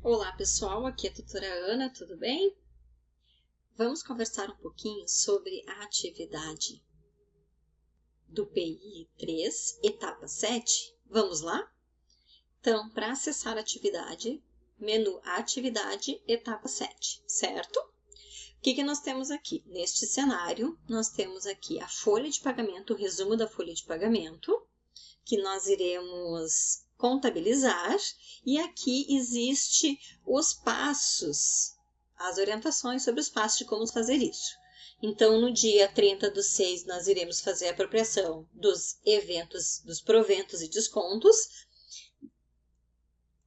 Olá pessoal, aqui é a tutora Ana, tudo bem? Vamos conversar um pouquinho sobre a atividade do PI 3, etapa 7. Vamos lá? Então, para acessar a atividade, menu Atividade, etapa 7, certo? O que nós temos aqui? Neste cenário, nós temos aqui a folha de pagamento, o resumo da folha de pagamento, que nós iremos contabilizar, e aqui existe os passos, as orientações sobre os passos de como fazer isso. Então, no dia 30/6, nós iremos fazer a apropriação dos eventos, dos proventos e descontos,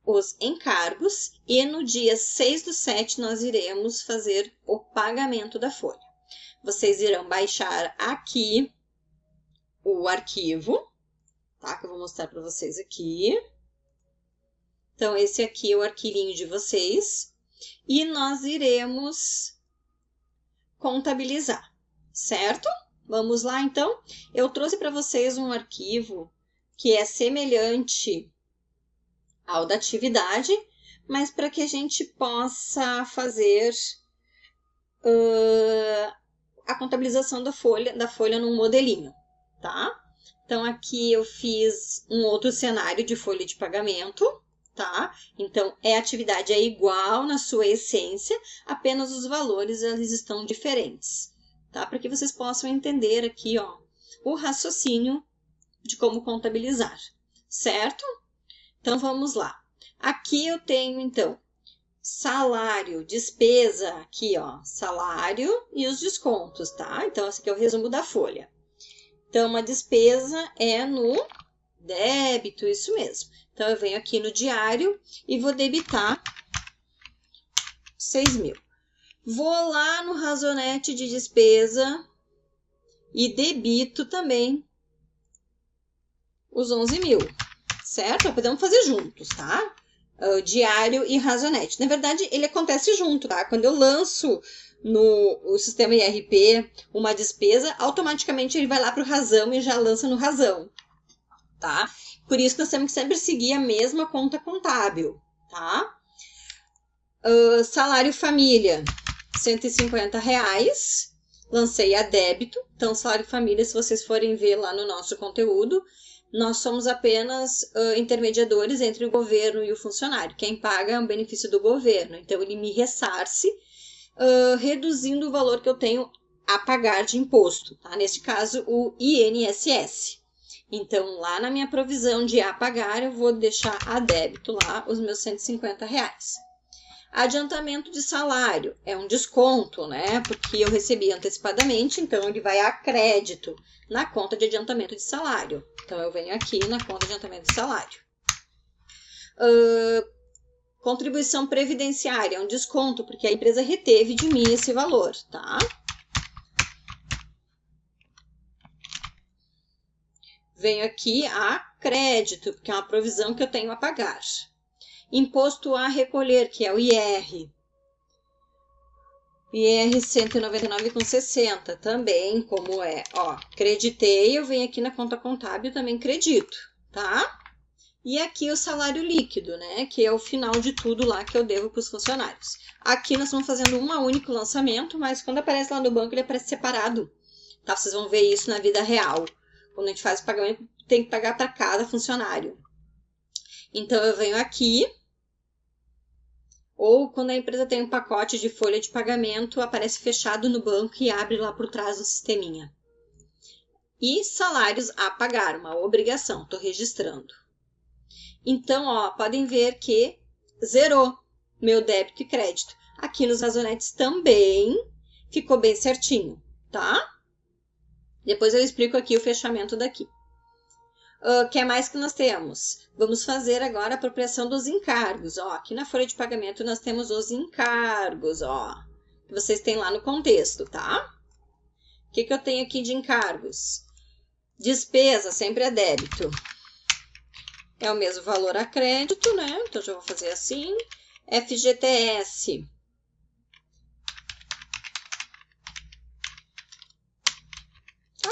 os encargos, e no dia 6/7 nós iremos fazer o pagamento da folha. Vocês irão baixar aqui o arquivo, tá? Que eu vou mostrar para vocês aqui. Então, esse aqui é o arquivinho de vocês. E nós iremos contabilizar, certo? Vamos lá, então? Eu trouxe para vocês um arquivo que é semelhante ao da atividade, mas para que a gente possa fazer a contabilização da folha num modelinho, tá? Então, aqui eu fiz um outro cenário de folha de pagamento, tá? Então, a atividade é igual na sua essência, apenas os valores eles estão diferentes, tá? Para que vocês possam entender aqui, ó, o raciocínio de como contabilizar, certo? Então, vamos lá. Aqui eu tenho, então, salário, despesa, aqui, ó, salário e os descontos, tá? Então, esse aqui é o resumo da folha. Então, uma despesa é no débito, isso mesmo. Então, eu venho aqui no diário e vou debitar 6.000. Vou lá no razonete de despesa e debito também os 11.000, certo? Podemos fazer juntos, tá? Diário e razonete. Na verdade, ele acontece junto, tá? Quando eu lanço no sistema ERP uma despesa, automaticamente ele vai lá para o razão e já lança no razão, tá? Por isso nós temos que sempre seguir a mesma conta contábil, tá? Salário família, R$150, lancei a débito. Então, salário família, se vocês forem ver lá no nosso conteúdo, nós somos apenas intermediadores entre o governo e o funcionário. Quem paga é um benefício do governo, então ele me ressarce, reduzindo o valor que eu tenho a pagar de imposto, tá? Neste caso, o INSS. Então, lá na minha provisão de a pagar, eu vou deixar a débito lá os meus R$150. Adiantamento de salário é um desconto, né? Porque eu recebi antecipadamente, então ele vai a crédito na conta de adiantamento de salário. Então, eu venho aqui na conta de adiantamento de salário. Contribuição previdenciária é um desconto, porque a empresa reteve de mim esse valor, tá? Venho aqui a crédito, porque é uma provisão que eu tenho a pagar. Imposto a recolher, que é o IR. IR 199,60 também, como é, ó, creditei, eu venho aqui na conta contábil também credito, tá? E aqui o salário líquido, né, que é o final de tudo lá que eu devo para os funcionários. Aqui nós estamos fazendo um único lançamento, mas quando aparece lá no banco ele aparece separado, tá? Vocês vão ver isso na vida real. Quando a gente faz o pagamento, tem que pagar para cada funcionário. Então, eu venho aqui, ou quando a empresa tem um pacote de folha de pagamento, aparece fechado no banco e abre lá por trás do sisteminha. E salários a pagar, uma obrigação, estou registrando. Então, ó, podem ver que zerou meu débito e crédito. Aqui nos razonetes também ficou bem certinho, tá? Depois eu explico aqui o fechamento daqui. O que mais que nós temos? Vamos fazer agora a apropriação dos encargos. Ó, aqui na folha de pagamento nós temos os encargos, ó, que vocês têm lá no contexto, tá? O que eu tenho aqui de encargos? Despesa, sempre é débito. É o mesmo valor a crédito, né? Então, já vou fazer assim. FGTS.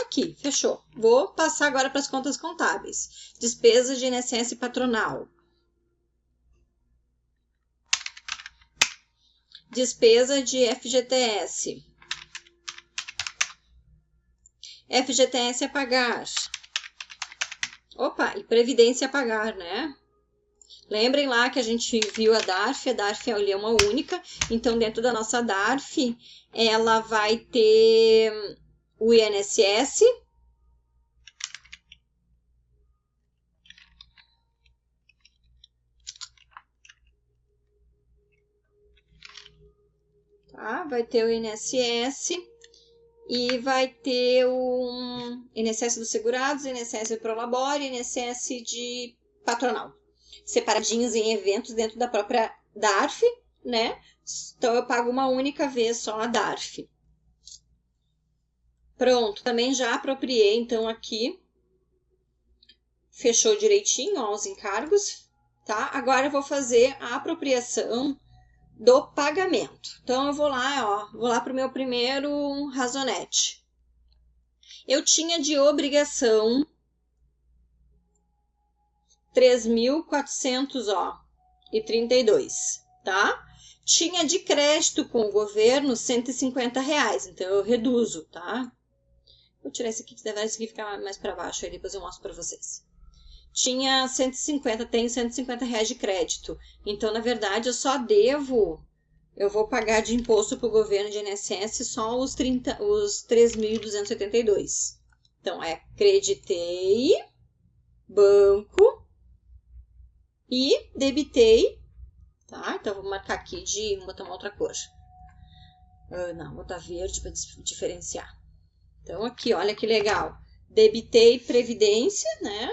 Aqui, fechou. Vou passar agora para as contas contábeis. Despesa de INSS patronal. Despesa de FGTS. FGTS a pagar. Opa, e Previdência a pagar, né? Lembrem lá que a gente viu a DARF é uma única, então dentro da nossa DARF, ela vai ter o INSS, tá? Vai ter o INSS e vai ter o INSS dos segurados, INSS do Prolabore, INSS de patronal, separadinhos em eventos dentro da própria DARF, né? Então eu pago uma única vez só a DARF. Pronto, também já apropriei, então aqui fechou direitinho, ó, os encargos, tá? Agora eu vou fazer a apropriação do pagamento. Então eu vou lá, ó, vou lá para o meu primeiro razonete. Eu tinha de obrigação 3.432, tá? Tinha de crédito com o governo R$150, então eu reduzo, tá? Vou tirar esse aqui, que deve ficar mais para baixo, aí depois eu mostro para vocês. Tinha 150, tenho R$150 de crédito, então na verdade eu só devo, eu vou pagar de imposto para o governo de INSS só os 3.282. Então é creditei, banco, e debitei, tá? Então, vou marcar aqui vou botar uma outra cor. Não, vou botar verde para diferenciar. Então, aqui, olha que legal. Debitei previdência, né?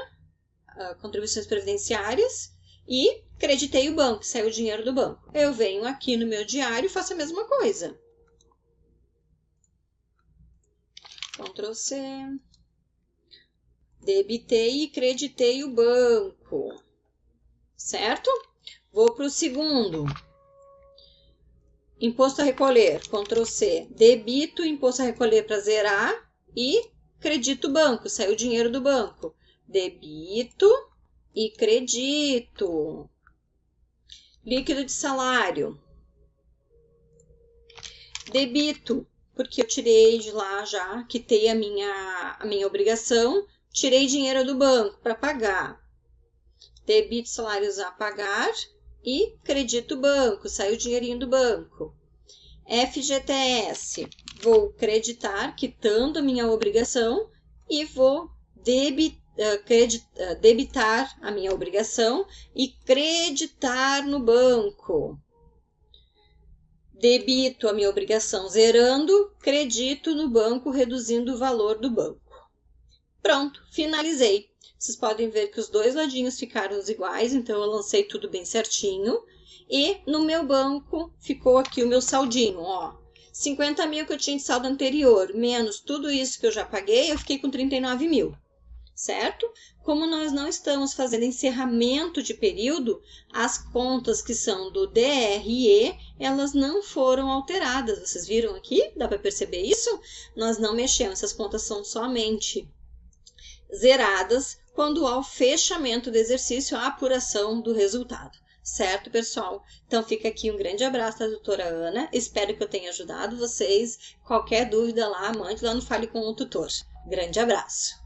Contribuições previdenciárias e creditei o banco, saiu o dinheiro do banco. Eu venho aqui no meu diário e faço a mesma coisa. Ctrl C. Debitei e creditei o banco. Certo? Vou para o segundo. Imposto a recolher, Ctrl C. Debito imposto a recolher para zerar e credito o banco, saiu o dinheiro do banco. Debito e credito. Líquido de salário. Debito, porque eu tirei de lá já, quitei a minha obrigação, tirei dinheiro do banco para pagar. Debito salários a pagar e credito o banco, saiu o dinheirinho do banco. FGTS, vou creditar, quitando a minha obrigação, e vou debitar a minha obrigação e creditar no banco. Debito a minha obrigação zerando, credito no banco reduzindo o valor do banco. Pronto, finalizei. Vocês podem ver que os dois ladinhos ficaram iguais, então eu lancei tudo bem certinho. E no meu banco ficou aqui o meu saldinho, ó. 50 mil que eu tinha de saldo anterior, menos tudo isso que eu já paguei, eu fiquei com 39 mil, certo? Como nós não estamos fazendo encerramento de período, as contas que são do DRE, elas não foram alteradas. Vocês viram aqui? Dá para perceber isso? Nós não mexemos, essas contas são somente zeradas quando há o fechamento do exercício, a apuração do resultado. Certo, pessoal? Então, fica aqui um grande abraço da doutora Ana. Espero que eu tenha ajudado vocês. Qualquer dúvida lá, mande lá no Fale com o Tutor. Grande abraço!